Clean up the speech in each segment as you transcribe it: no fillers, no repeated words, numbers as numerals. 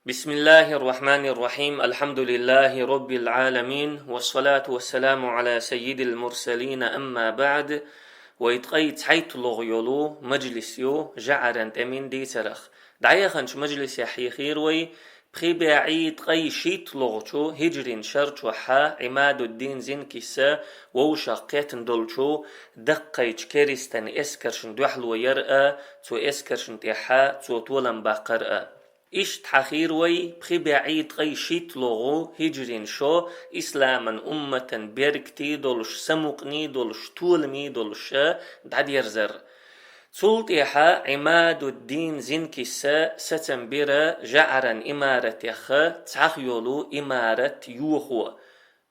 بسم الله الرحمن الرحيم الحمد لله رب العالمين والصلاة والسلام على سيد المرسلين أما بعد ويتقيت حيث لغيولو مجلس يو جعرن تمين دي سرخ دعيا خنش مجلس يحيي خير وي بخي بعيد قي شيت لغشو هجرين شرط وحا عماد الدين زين كيسا ووشاقيت دولشو دقيت كيرستن اسكرشن دوحلو يرأى تو اسكرشن تيحا تو طولن باقرأ إشت حخير وي بخي بعيد قي شيت لغو هجرين شو إسلاما أمة بيركتي دولش سمقني دولش طولمي دولش دعد يرزر سلط إحا عماد الدين زنكسا ستنبرا جعرا إمارة يخا تخيولو إمارة يوخو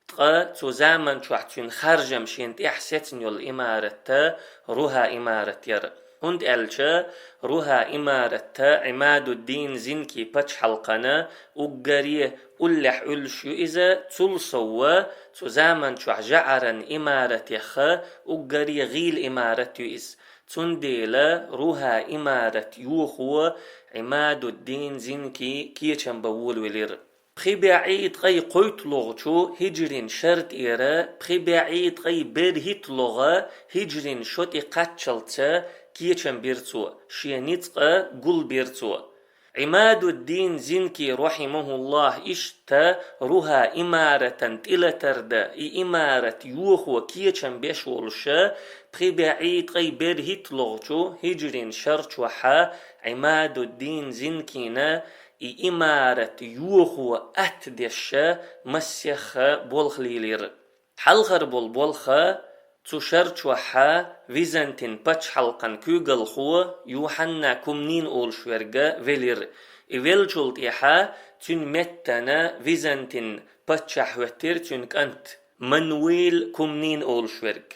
تقا تزامن شوحتين خارجم شينت إحساتن يول إمارة روها إمارة ير هند ألشا روها إمارة عماد الدين زنكي باتش حلقنا أقريه أولح ألشو إذا تلصوا تزامن شوح جعرا إمارة يخا أقريه غيل إمارة يئز تنديلا روها إمارة يوخو عماد الدين زنكي كيشن بول ولير بخي بعيد قي قيت لغتو هجرين شرط إيرا بخي بعيد قي برهت لغة هجرين شوت إقاتشلتا كيشن بيرتو شينيتقا قل بيرتو عماد الدين زنكي رحمه الله إشتا روها إمارة إلى تردا إمارة يوخو كيشن بيشولشا بخي بعيد قي برهت لغتو هجرين شرط وحا عماد الدين زنكينا إمارة يوخو أتدشا مسيخ بولخليلير حلغر بولخا تشرچ وحا ويزنتين باتش حلقن كوغل خو يوحنا كمنين أولشورغا فيلير إيوالجولت إحا تن متنا ويزنتين باتش حوتير تن كنت منويل كمنين أولشورغ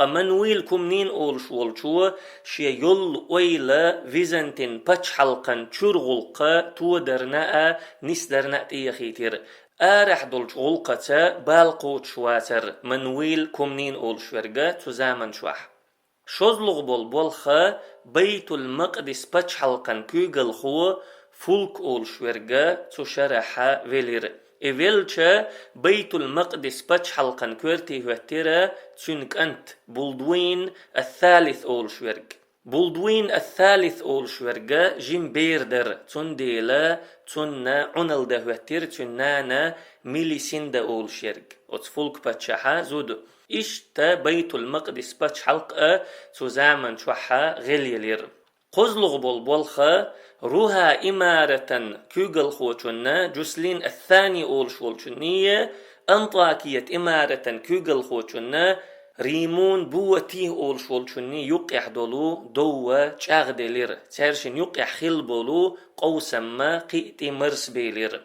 منويل كمنين أولشولشو شي يول ويلا ويزنتين باتش حلقن چورغلقا تودرنا نسدرنا تيخيتير آرح دولش غلقة بالقوت شواتر منويل كمنين أولشورغا تزامن شوح شوزلغ بولخا بيت المقدس باتش حلقن كوغل خو فولك أولشورغا تشرحا فيلير إيفيلشا بيت المقدس باتش حلقن كورتي هوتيرا تشنك أنت بولدوين الثالث أولشورغ بولدوين الثالث أولشورغا جيم بيردر تنديلا تنا عنل دهوتير تنانا ميليسين أولشورغ أتفولك باتشاحا زودو إشتا بيت المقدس باتش حلقة تزامن شوحا غليلير قزلغ بولخا روها إمارة كوغل خوتشنا جسلين الثاني أولشولشنية أنطاكية إمارة كوغل خوتشنا ريمون بوتيه أولشولشني يقع دولو دوا چاغدلير ترشن يقع خلبولو قوسما قيتي مرس بيلير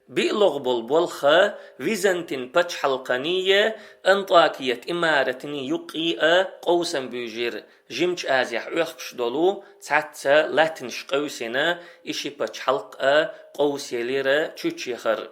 بيلغ بولخا ويزنتين باتش حلقانية أنطاكية إمارتني يقيا قوسا بيجير جمج آزيح ويخش دولو تاتا لاتنش قوسنا إشي باتش حلقا قوسي ليرا تشوشيخر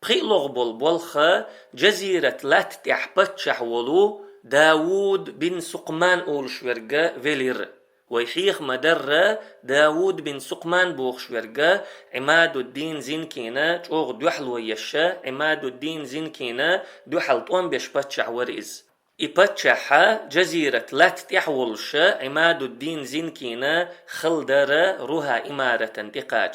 بيلغ بولخا جزيرة لاتتح باتشح ولو داود بن سقمان أولشورغا فيلير ويحيخ مدرة داود بن سقمان بوخشورغا عماد الدين زنكينا تشوغ دوحل ويشا عماد الدين زنكينا دوحل طوان بيش باتشح ورئز إباتشحا جزيرة لات تحولشا عماد الدين زنكينا خلدرة روها إمارة تقاج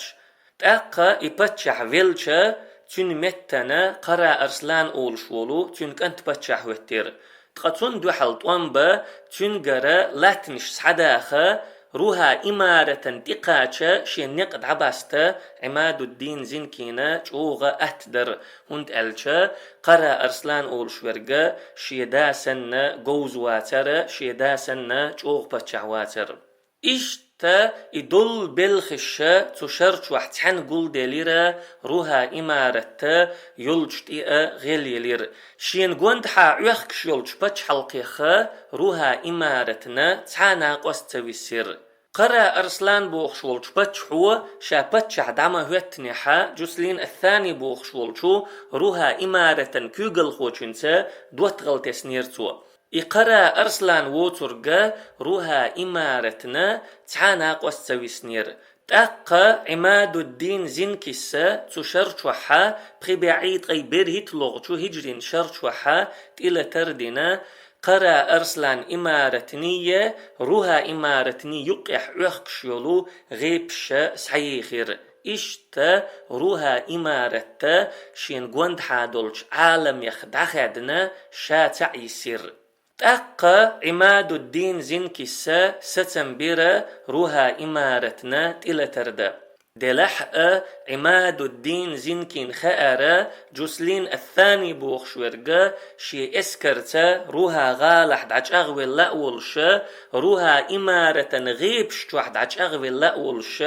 تاقا إباتشح فيلشا تن متنا قرا أرسلان أولشولو تن كنت باتشح وتير تقطن دوحل طوانبا تنقرا لاتنش سحداخا روها إمارة تقاتشا شين نقد عباستا عماد الدين زنكينا چوغا أتدر هند ألشا قرا أرسلان أولشورغا شيدا سنة قوزواتر شيدا سنة چوغ بچعواتر إشتا إدول بالخشة تشرش وحتحن قول دليرا روها إمارة يلجتئة غليلير شين قوندحا عيخكش يلج بچ حلقيخا روها إمارتنا تحانا قوستويسير قرا أرسلان بوخشولج بچحو شا بچح دعما هوتنحا جسلين الثاني بوخشولجو روها إمارة كوغل خوچنسا دوت غلطة سنيرتو إقرا أرسلان ووترغا روها إمارتنا تحانا قوستويسنير تأقى عماد الدين زنكسة تشرشوحا بخبعيد أي برهت لغتو هجرين شرشوحا إلى تردنا قرا أرسلان إمارتنية روها إمارتني يقح يخشيولو غيبش سحيخير إشتا روها إمارتا شين قوند حادولش عالم يخدعخدنا شاتع يسير تأقى عماد الدين زنكسة ستنبير روها إمارتنا إلى تردا دلحق عماد الدين زنكين خائرة جسلين الثاني بوخشورغا شي اسكرتا روها غالح دعج أغوي لأولش روها إمارة غيبش توح دعج أغوي لأولش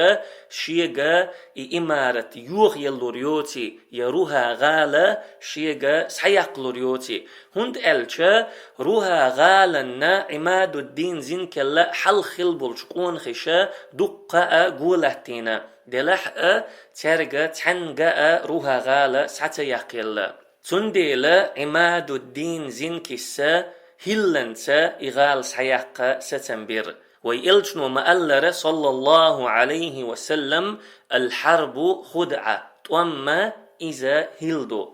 شيغا إمارة يوغ يلوريوتي يروها غالة شيغا سحيق لوريوتي هند ألشا روها غالنا عماد الدين زنكلا حل خلبولش قون خشا دقاء قولتينا دلحق ترجع تحنجا روها غالة ساعة يقل تنديلا عماد الدين زنكسا هلنسا إغال سحيق ستنبير ويلجنو مألر صلى الله عليه وسلم الحرب خدعة توما إذا هلدو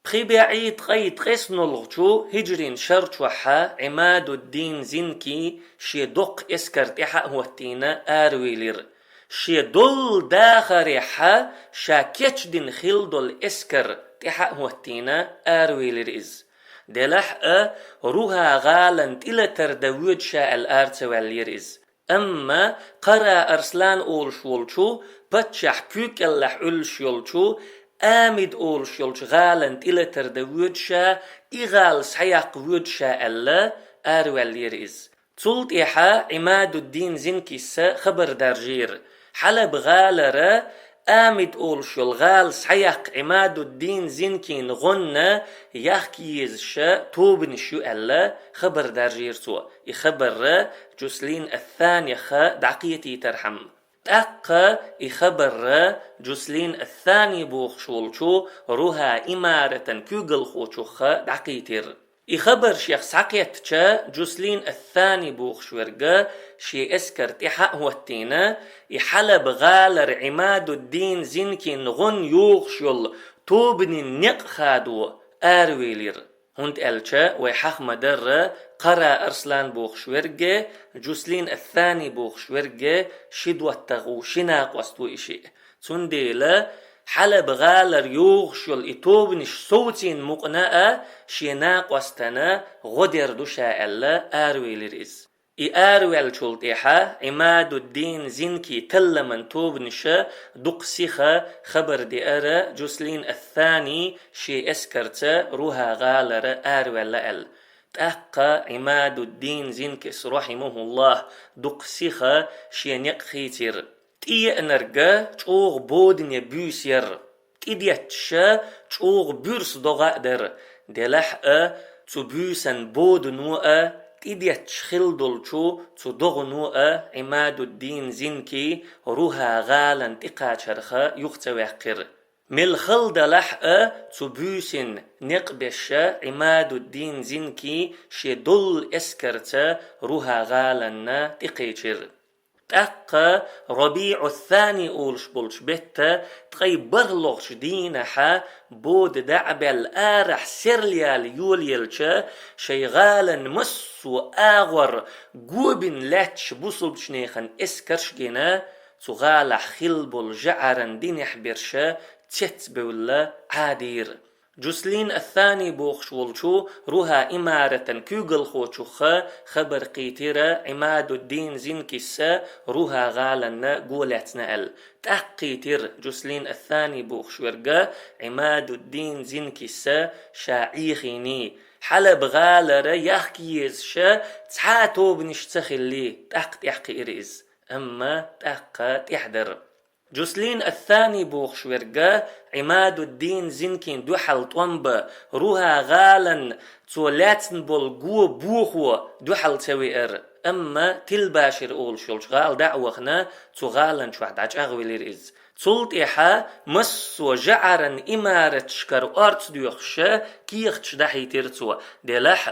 بخبعيد قيد قسن الغجو هجرين شرط وحا عماد الدين زنكي شي دق اسكرت إحا هوتينا آرويلير شي دول داخر حا شاكيتش دين خيل دول اسكر تحا هوتينا آرويلير إز دلح روها غالن إلى تردويد شاء الآرت واللير إز أما قرا أرسلان أولشولشو بتشح بيك اللح أولشولشو آمد أولشولش غالن إلى تردويد شاء إغال سحيق ويد شاء الله آرويلير إز تلت إحا عماد الدين زنكيسا خبر درجير حلب غالرة آمد أولشول غال سحيق عماد الدين زنكين غنى يحكيز شا توبنشو ألا خبر درجير سوا يخبر جسلين الثانية خا دعقيتي ترحم تأقى يخبر جسلين الثاني بوخشولشو روها إمارة كوغل خوشو خا دعقيتير يخبر شيخ ساقيتشا جسلين الثاني بوخشورغا شي اسكرت إحا هوتينا يحلب غالر عماد الدين زنكين غن يوخشول توبني النق خادو آرويلير هند ألشا ويحخ مدر قرا أرسلان بوخشورغا جسلين الثاني بوخشورغا شدوة تغو شناق وستو إشي تنديلا حلب غالر يوغشل إتوبنش صوتين مقناء شيناق وستنا غدر دوشا ألا آرويلر إز آرويل شلطيحا عماد الدين زنكي تلمن توبنش دقسيخا خبر ديارة جسلين الثاني شي اسكرتا روها غالر آرويل لأل تأقى عماد الدين زنكس رحمه الله دقسيخا شي نقخيتر تي انرجا تشوغ بودن يبوسير تيديتشا تشوغ بورس دوغادر دلح تبوسن بودنو تيديتش خلدلشو تدغنو عماد الدين زنكي روها غالا تقاشرخا يختوحقر ملخل دلح تبوسن نقبش عماد الدين زنكي شدل اسكرتا روها غالا تقيشر تأقى ربيع الثاني أولش بولش بيتا تغيب برلغش دينحا بود دعبل آرح سيرليال يوليلشا شيغالا مسو آغور قوبن لاتش بوصلش نيخن اسكرش جينا تغالح خلبول جعرن دينح برشا تتبولا عادير جسلين الثاني بوخشولشو روها إمارة كوغل خوشوخا خبر قيتيرا عماد الدين زنكسا روها غالنا قولتنا ال تأقيتير جسلين الثاني بوخشورغا عماد الدين زنكسا شاعيخيني حلب غالرا يحكيز شا تحاتو بنشتخلي تأقت يحكي إريز أما تأقت يحدر جسلين الثاني بوخشورغا عماد الدين زنكين دوحل طنبا روها غالا تولاتن بولغو بوخو دوحل توير أما تلباشر أول شلش غال دعوخنا تو غالا شوحد عج أغويلير إز تولت إحا مس وجعرن إمارة شكر أرت ديوخش كيخش دحي ترتوا دلح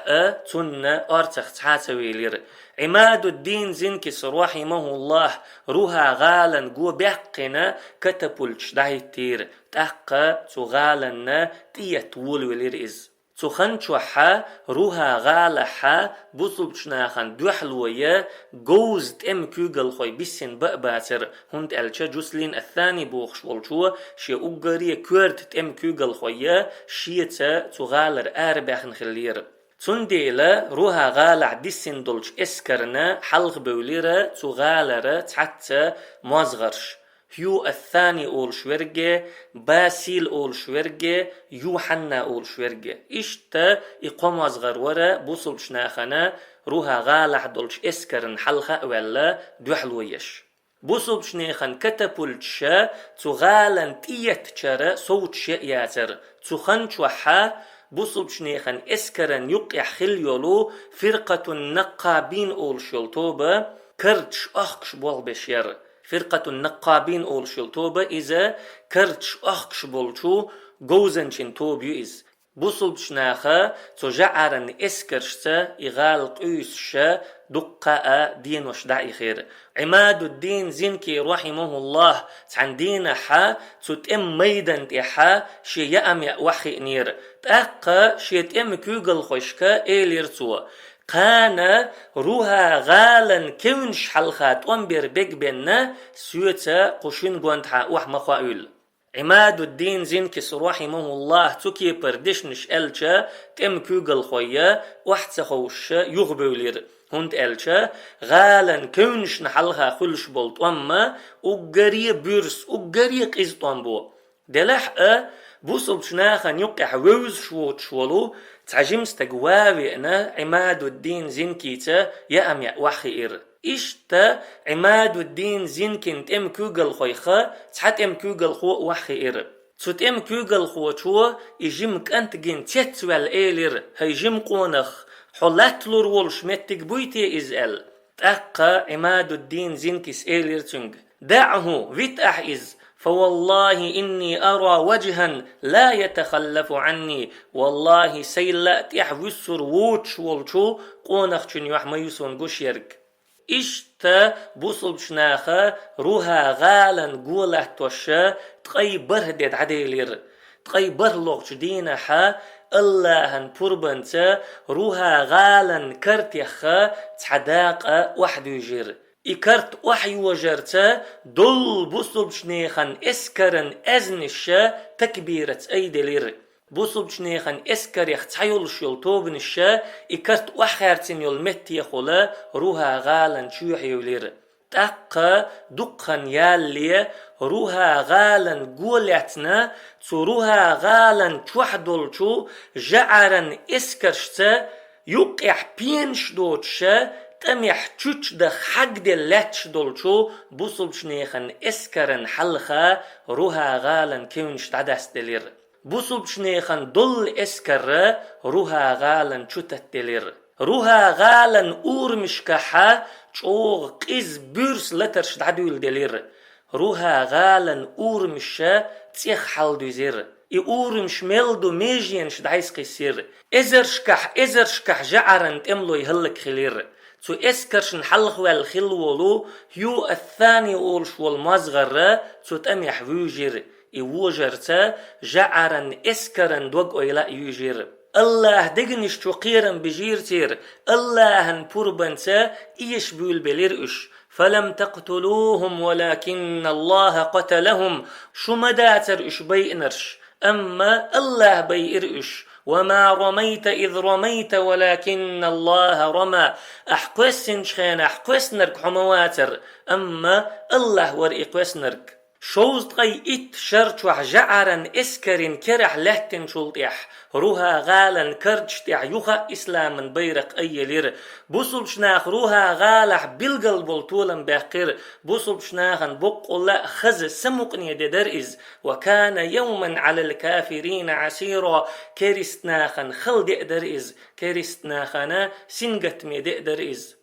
تن أرتخ تحاتويلير عماد الدين زنكس رحمه الله روها غالن جو بحقنا كتبولش دحي تير تحقا تغالن تيت ولولير إز تخنشوحا روها غالحا بوصلبشناخن دوحلوية جوز تم كوغل خوي بسين بأباتر هند ألشا جسلين الثاني بوخش والشو شي أقري كورت تم كوغل خوية شيتا تغالر آرباخن خلير تنديلا روها غالع ديسين دولش اسكرنا حلق بوليرا تغالر تحتى مازغرش هيو الثاني أول شورجة باسيل أول شورجة يوحنا أول شورجة إشتا إقوم أصغر ورا بوصل شناخنا روها غالح دولش إسكرن حلقة ولا دوحلويش بوصل شناخن كتبولش تغالن تيت شرا صوت شيئاتر تخن شوحا بوصل شناخن إسكرن يقع خليولو فرقة النقابين أول شلطوبة كرتش أخش بول بشير فرقة النقابين أول شلطوبة إذا كرتش أخش بولشو جوزنشن توبيو إز بوصل بشناخا تجعرن إسكرشتا إغال قيسشا دقاء دين وشدع خير عماد الدين زنكي رحمه الله تعن دين حا تتم ميدان تحا شي يأم وحي نير تأقا شي تأم كوغل خوشكا إيليرتوا قانا روها غالا كونش حلخات وانبير بيك بينا سيوتا قشين قوانتها وحمخوائل عماد الدين زنكس رحمه الله تكي بردشنش ألشا تم كوغل خويا وحتسخوش يغبولير هند ألشا غالا كونش نحلها خلش بولت وما أقري بيرس أقري قيزتوان بو دلح بوصل شناخن يقع ووز شوت شولو تعجمس تقواوئنا عماد الدين زنكيتا يأم وحير إشتا عماد الدين زنكين تم كوغل خويخا تحت ام كوغل خو وحير تت ام كوغل خو شو يجمك أنت جين تتوال إيلر هيجم قونخ حلات لور والش متك بويتي إزال تأقى عماد الدين زنكيس إيلر تنج دعه فيتأح إز فوالله إني أرى وجها لا يتخلف عني والله سيلا تحوسر ووتش والشو قونخشن يحمى يسون قشيرك إشتا بوصل شناخا روها غالا قوله توشا تقاي برهدت عديلير تقاي برلوغش دينحا اللهن بربنتا روها غالا كرتيخا تحداق وحد يجير إكرت وحي وجرتا دول بوصل شنيخن إسكرن أزنشا تكبيرة أيدلير بوصل شنيخن إسكر يختحيول شلطوبنشا إكرت وحيرتين يلمتي خلا روها غالا شوحيولير تأقى دقن يالي روها غالا قولتنا روها غالا شوحدولشو جعرن إسكرشتا يقع بينش دوتشا تميح تشوش دخ حق دلتش دولشو بوصل شنيخن إسكرن حلخا روها غالا كيونش تعدس دلير بوصل شنيخن دول إسكر روها غالا شوتت دلير روها غالا أورمشكحا چوغ قيز بورس لترش تعدول دلير روها غالا أورمشا تيخ حال دوزير أورمش ميلدو ميجينش دعيس قيسير إزرشكح جعرن تملو يهلك خلير تو اسكرشن حلخ والخلولو هيو الثاني أولش والمزغر تو تأمي حوجر يوجرتا جعرن اسكرن دوق ويلا يوجر الله دقنش تقيرن بجيرتير الله بربنتا إيش بول بليرش فلم تقتلوهم ولكن الله قتلهم شمداتر إش بيئنرش أما الله بيئرش وما رميت إذ رميت ولكن الله رمى أحقسن شخين أحقسنرك حمواتر أما الله ورئقسنرك شوز تغي إت شرط وحجعرن إسكرين كرح لهتن شلطيح روها غالا كرجتح يوخا إسلاما بيرق أي لير بوصل شناخ روها غالح بالقلب والطولا باقر بوصل شناخن بقول خز سمقني درئز وكان يوما على الكافرين عسيرا كرستناخن خل درئز كرستناخنا سنقت مي درئز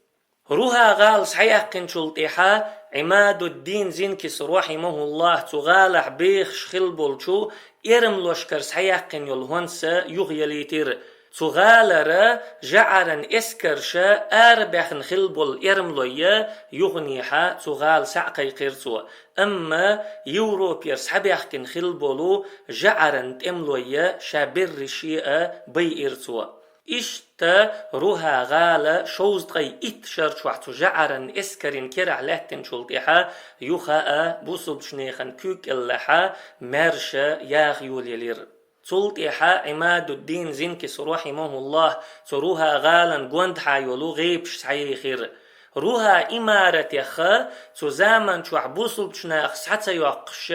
روها غال صحيح قنشلطيحا عماد الدين زنكس رحمه الله تغالح بيخ شخل بولشو إرم لوشكر صحيح قن يلهونس يغيليتر تغالر جعرن اسكرشا أربخن خلبول إرم لويا يغنيحا تغال سعقي قرسو أما يوروبير صحيح خلبولو جعرن تملويا شابر شيئا بي إرسو إشتا روها غالة شوزدغي إت شرط وحتو جعرن إسكرين كرع لاتن شلطيحا يوخاء بوصل شنيخن كوك اللحا مرشا ياغيول يلير شلطيحا عماد الدين زنكس رحمه الله تروها غالا قوندحا يولو غيبش سعيخير روها إمارة يخا تزامن شوح بوصل بشناخ سحتا يوقش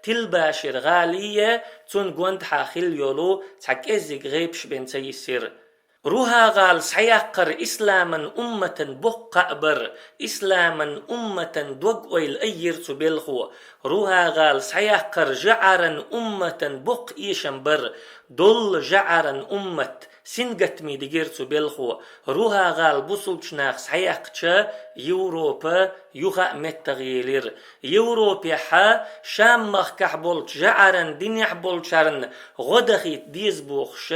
تلباشر غالية تون قوندحا خيل يولو تحك إزيق غيبش بنتي يسير روها غال سيقر إسلاما أمة بق بر إسلاما أمة دوق ويل أير تبلخو روها غال سيقر جعرا أمة بق إيشن بر دول جعرا أمة سنجت مي ديجير تبلخو روها غال بوصل شناخ سيقش يوروبا يوغا متغيلير يوروبيا حا شام مخ كحبولت جعرا دنيح بولشارن غدخيت ديز بوخش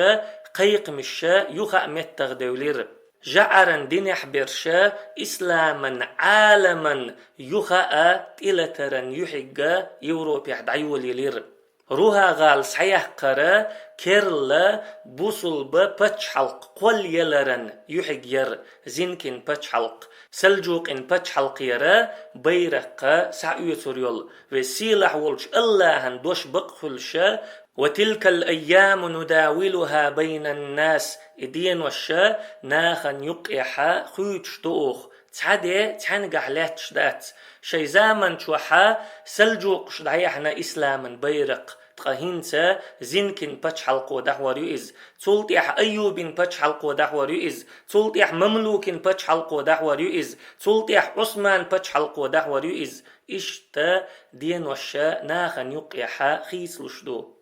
قيق مشا يوخا متغ دولير جعرن دينح برشا إسلاما عالما يوخا تلترن يحقا يوروبيا دعيولي لير روها غال صحيح قرا كيرلا بوصل باتش حلق قول يلرن يحق ير زينكن باتش حلق سلجوق ان باتش حلق يرا بيرقا سعيو سوريول وسيلح ولش اللهن دوش بقخلشا وتلك الأيام نداولها بين الناس إدين وشا ناخن يقيحا خويتش توخ تعدي تعنقح لاتش دات شي زامن شوحا سلجوق شدعيحنا إسلاما بيرق تقهينتا زينكن باتش حلقو دحور يؤز تولتيح أيوبين باتش حلقو دحور يؤز تولتيح مملوكين باتش حلقو دحور يؤز تولتيح عثمان باتش حلقو دحور يؤز إشتا دين وشا ناخن يقيحا خيس لشدو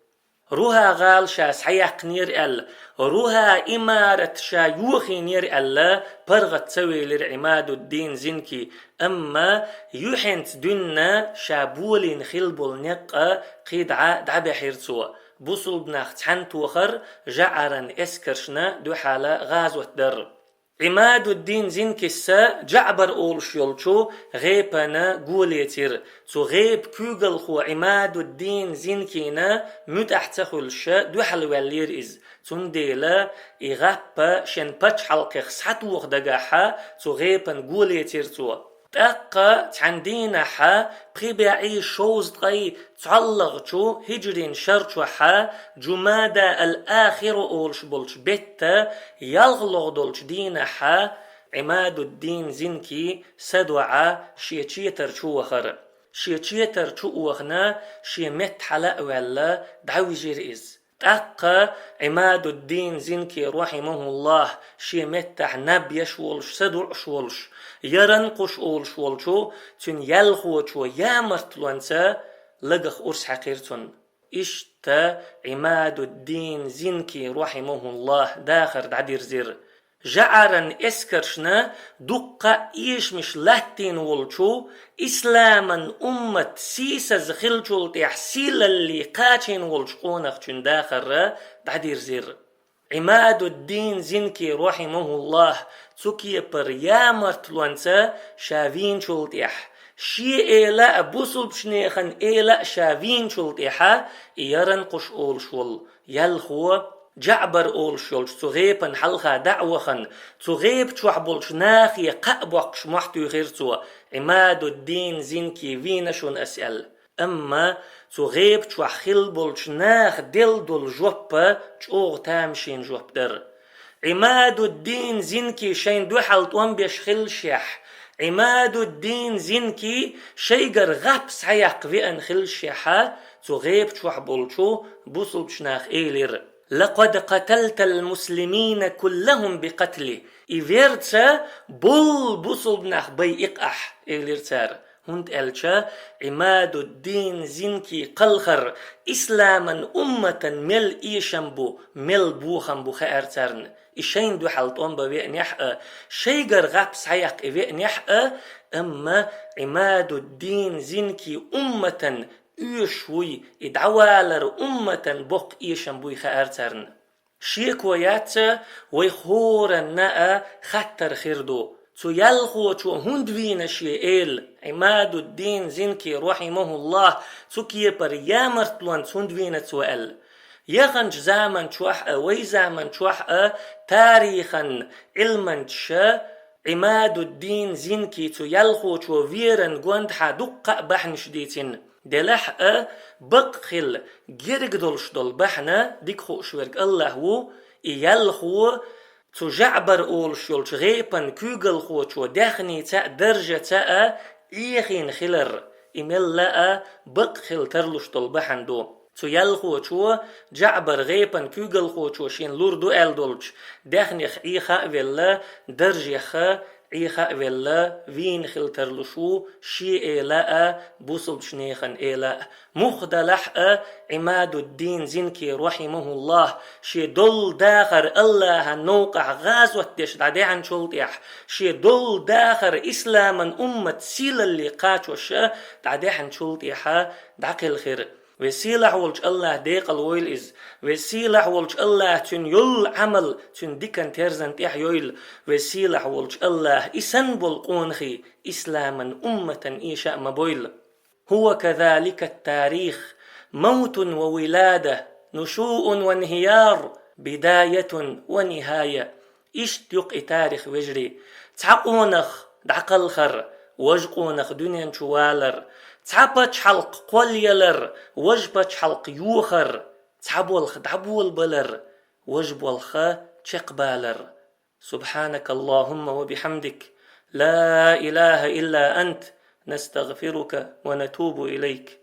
روها غال شا سحيق نير ال روها إمارة شا يوخي نير ال برغت سوي لرعماد الدين زنكي أما يوحنت دنا شابولين خلبول نقا قيدعا دعب حيرتوا بوصل بناخ تحن توخر جعرا اسكرشنا دو حالة غازوة در عماد الدين زنكسا جعبر أولش يلشو غيبنا قوليتر تو غيب كوغل خو عماد الدين زنكينا متحتخلش دو حلوالير إز تون ديلا إغابا شن باتش حلقه خسحتو وخدقاحا تو غيبن قوليتر تو تاقا تحندينا حا بخيباعي شوز دقاي تعلغتو هجرين شرطو حا جمادا الآخر أولش بولش بيتا يلغلغ دولش دينا حا عماد الدين زنكي سدوعا شيتشيتر شو وخر شيتشيتر شو وخنا شي مت حلق ولا دعوي جيرئز تاقا عماد الدين زنكي رحمه الله شي متح نبي شولش سدوع شولش يرنقش أولش ولشو تن يلخوشو يامرتلونسا لغخ أرس حقيرتون إشتا عماد الدين زنكي رحمه الله داخر دعدير زير جعرن اسكرشنا دقا إيش مش لاتين ولشو إسلاما أمة سيسا زخلشو تحسيل اللي قاتين ولشقونخ تن داخر دعدير زير عماد الدين زنكي رحمه الله تسوكي بر يامرت لونسا شافين شلطيح شي إيلا بوصل بشنيخن إيلا شافين شلطيحا إيرن قش أول شول يلخو جعبر أول شول تغيبن حلخا دعوخن تغيب تشوحبولش ناخي قأبوكش محتو غيرتو عماد الدين زنكي فينشون أسأل أما تغيب تشوحخل بولش ناخ دل دول جوبا تشوغ تامشين جوب در عماد الدين زنكي شين دوحل طوان بيشخل شيح عماد الدين زنكي شيقر غابس عيق فيأن خل شيحا تغيب تشوحبولشو بوصل بشناخ إيلير لقد قتلت المسلمين كلهم بقتلي إيفيرتسا بوصل بناخ بيقح إيلير تار هند ألشا عماد الدين زنكي قلخر إسلاما أمة مل إيشنبو مل بوخنبو خيرترن إشين دو حلطون بوين يحقى شيقر غابس حيق إوين يحقى أما عماد الدين زنكي أمة يشوي إدعوالر أمة بق إيشن بوي خارترن شيكويات ويخورا ناء خطر خيردو تو يلخو تو هندوين شيئل عماد الدين زنكي رحمه الله تو كيبر يامرتلون هندوين توال يغنج زامن شوح وي زامن شوح تاريخا علما شا عماد الدين زنكي تو يلخو تو فيرن قوند حدق بحن شديتين دلح بقخل جرقدلش دل بحنا ديك خوش ورق الله هو يلخو تو جعبر أولش يلش غيبن كوغل خو تو دخني تا درجة تا إيخين خلر إملا بقخل ترلش دل بحن دو تو يلخو تو جعبر غيبن كوغل خو تو شين لوردو ألدولش دخني إيخا ولا درجة خا إيخا ولا وين خلتر لشو شي إلاء بوصل شنيخن إلاء مخدلح عماد الدين زنكي رحمه الله شي دول داخر الله نوقع غازوة تشدعدي عن شلطيح شي دول داخر إسلاما أمة سيل اللي قاتوش دعدي عن شلطيح دعقل خير وسيلة ولج الله ديق الويل إز وسيلة ولج الله تن يل عمل تن ديكن ترزن تيح يل وسيلة ولج الله إسن بالقونخي إسلاما أمة إيشاء مبويل هو كذلك التاريخ موت وولادة نشوء وانهيار بداية ونهاية إشتيق تاريخ وجري تعقونخ دعقل خر وجقونخ دنيا شوالر تعبتش حلق قوليلر وجبتش حلق يوخر تعبولخ دعبول بلر وجبولخ تشقبالر سبحانك اللهم وبحمدك لا إله إلا أنت نستغفرك ونتوب إليك